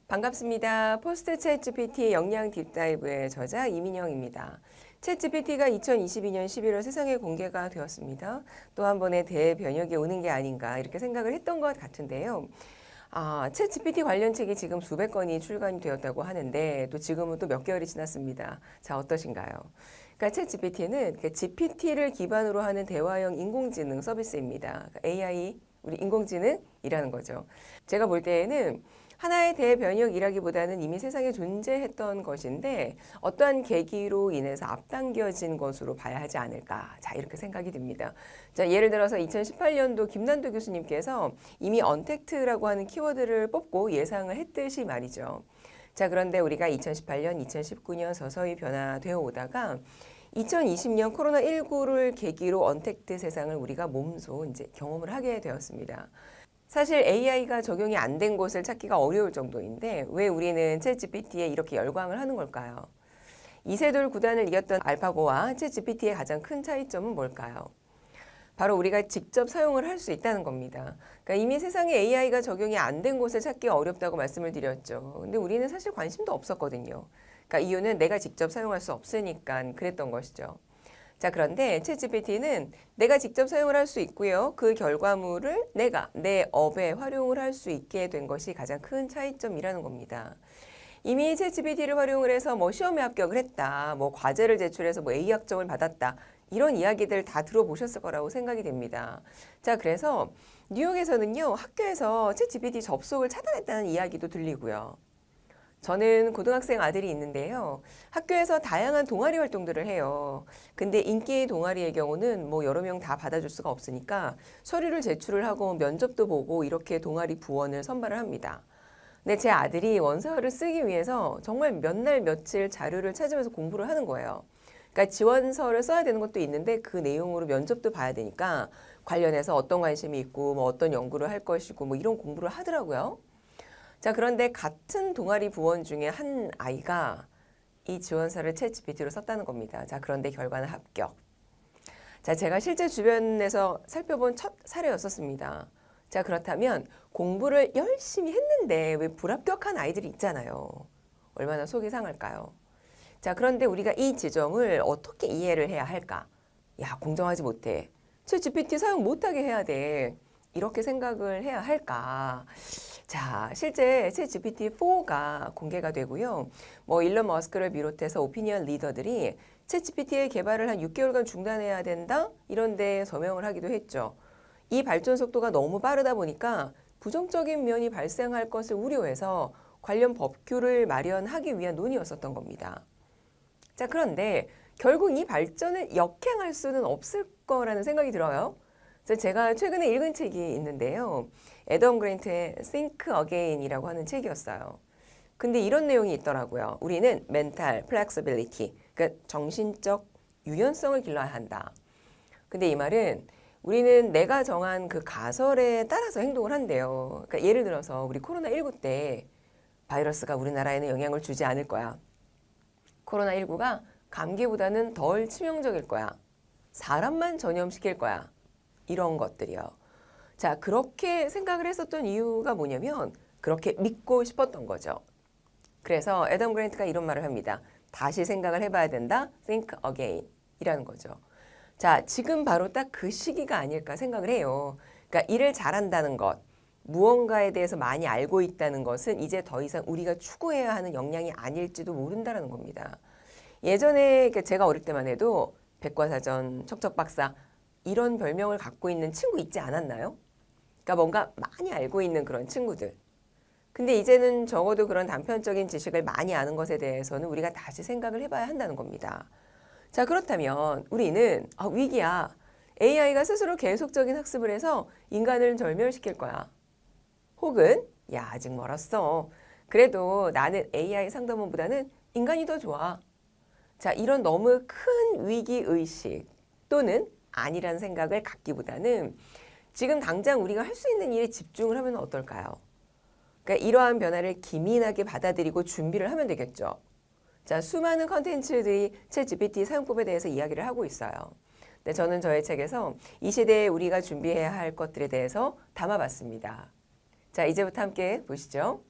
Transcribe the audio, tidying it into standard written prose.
반갑습니다. 포스트 챗 GPT의 역량 딥다이브의 저자 이민영입니다. 챗 GPT가 2022년 11월 세상에 공개가 되었습니다. 또 한 번의 대변혁이 오는 게 아닌가 이렇게 생각을 했던 것 같은데요. 챗 GPT 관련 책이 지금 수백 건이 출간이 되었다고 하는데 또 지금은 또 몇 개월이 지났습니다. 자, 어떠신가요? 그러니까 챗 GPT는 GPT를 기반으로 하는 대화형 인공지능 서비스입니다. AI, 우리 인공지능이라는 거죠. 제가 볼 때에는 하나의 대변혁이라기보다는 이미 세상에 존재했던 것인데 어떠한 계기로 인해서 앞당겨진 것으로 봐야 하지 않을까. 자, 이렇게 생각이 듭니다. 자, 예를 들어서 2018년도 김난도 교수님께서 이미 언택트라고 하는 키워드를 뽑고 예상을 했듯이 말이죠. 자, 그런데 우리가 2018년, 2019년 서서히 변화되어 오다가 2020년 코로나19를 계기로 언택트 세상을 우리가 몸소 이제 경험을 하게 되었습니다. 사실 AI가 적용이 안 된 곳을 찾기가 어려울 정도인데 왜 우리는 챗GPT에 이렇게 열광을 하는 걸까요? 이세돌 구단을 이겼던 알파고와 챗GPT의 가장 큰 차이점은 뭘까요? 바로 우리가 직접 사용을 할 수 있다는 겁니다. 그러니까 이미 세상에 AI가 적용이 안 된 곳을 찾기 어렵다고 말씀을 드렸죠. 근데 우리는 사실 관심도 없었거든요. 그러니까 이유는 내가 직접 사용할 수 없으니까 그랬던 것이죠. 자, 그런데 챗GPT는 내가 직접 사용을 할 수 있고요. 그 결과물을 내가 내 업에 활용을 할 수 있게 된 것이 가장 큰 차이점이라는 겁니다. 이미 챗GPT를 활용을 해서 시험에 합격을 했다, 과제를 제출해서 A학점을 받았다, 이런 이야기들 다 들어보셨을 거라고 생각이 됩니다. 자, 그래서 뉴욕에서는요, 학교에서 챗GPT 접속을 차단했다는 이야기도 들리고요. 저는 고등학생 아들이 있는데요. 학교에서 다양한 동아리 활동들을 해요. 근데 인기 동아리의 경우는 여러 명 다 받아줄 수가 없으니까 서류를 제출을 하고 면접도 보고 이렇게 동아리 부원을 선발을 합니다. 근데 제 아들이 원서를 쓰기 위해서 정말 몇 날 며칠 자료를 찾으면서 공부를 하는 거예요. 그러니까 지원서를 써야 되는 것도 있는데 그 내용으로 면접도 봐야 되니까 관련해서 어떤 관심이 있고 어떤 연구를 할 것이고 이런 공부를 하더라고요. 자, 그런데 같은 동아리 부원 중에 한 아이가 이 지원서를 챗GPT로 썼다는 겁니다. 자, 그런데 결과는 합격. 자, 제가 실제 주변에서 살펴본 첫 사례였었습니다. 자, 그렇다면 공부를 열심히 했는데 왜 불합격한 아이들이 있잖아요. 얼마나 속이 상할까요? 자, 그런데 우리가 이 지점을 어떻게 이해를 해야 할까? 야, 공정하지 못해. 챗GPT 사용 못하게 해야 돼. 이렇게 생각을 해야 할까? 자, 실제 챗GPT-4가 공개가 되고요. 일론 머스크를 비롯해서 오피니언 리더들이 챗GPT의 개발을 한 6개월간 중단해야 된다? 이런 데 서명을 하기도 했죠. 이 발전 속도가 너무 빠르다 보니까 부정적인 면이 발생할 것을 우려해서 관련 법규를 마련하기 위한 논의였었던 겁니다. 자, 그런데 결국 이 발전을 역행할 수는 없을 거라는 생각이 들어요. 제가 최근에 읽은 책이 있는데요. 애덤 그랜트의 Think Again이라고 하는 책이었어요. 근데 이런 내용이 있더라고요. 우리는 mental flexibility, 그러니까 정신적 유연성을 길러야 한다. 근데 이 말은 우리는 내가 정한 그 가설에 따라서 행동을 한대요. 그러니까 예를 들어서 우리 코로나19 때 바이러스가 우리나라에는 영향을 주지 않을 거야. 코로나19가 감기보다는 덜 치명적일 거야. 사람만 전염시킬 거야. 이런 것들이요. 자, 그렇게 생각을 했었던 이유가 뭐냐면 그렇게 믿고 싶었던 거죠. 그래서 애덤 그랜트가 이런 말을 합니다. 다시 생각을 해봐야 된다. Think again 이라는 거죠. 자, 지금 바로 딱 그 시기가 아닐까 생각을 해요. 그러니까 일을 잘한다는 것, 무언가에 대해서 많이 알고 있다는 것은 이제 더 이상 우리가 추구해야 하는 역량이 아닐지도 모른다는 겁니다. 예전에 제가 어릴 때만 해도 백과사전, 척척박사 이런 별명을 갖고 있는 친구 있지 않았나요? 그러니까 뭔가 많이 알고 있는 그런 친구들. 근데 이제는 적어도 그런 단편적인 지식을 많이 아는 것에 대해서는 우리가 다시 생각을 해봐야 한다는 겁니다. 자, 그렇다면 우리는 위기야. AI가 스스로 계속적인 학습을 해서 인간을 절멸시킬 거야. 혹은 야, 아직 멀었어. 그래도 나는 AI 상담원보다는 인간이 더 좋아. 자, 이런 너무 큰 위기의식 또는 아니라는 생각을 갖기보다는 지금 당장 우리가 할 수 있는 일에 집중을 하면 어떨까요? 그러니까 이러한 변화를 기민하게 받아들이고 준비를 하면 되겠죠. 자, 수많은 컨텐츠들이 챗GPT 사용법에 대해서 이야기를 하고 있어요. 근데 저는 저의 책에서 이 시대에 우리가 준비해야 할 것들에 대해서 담아봤습니다. 자, 이제부터 함께 보시죠.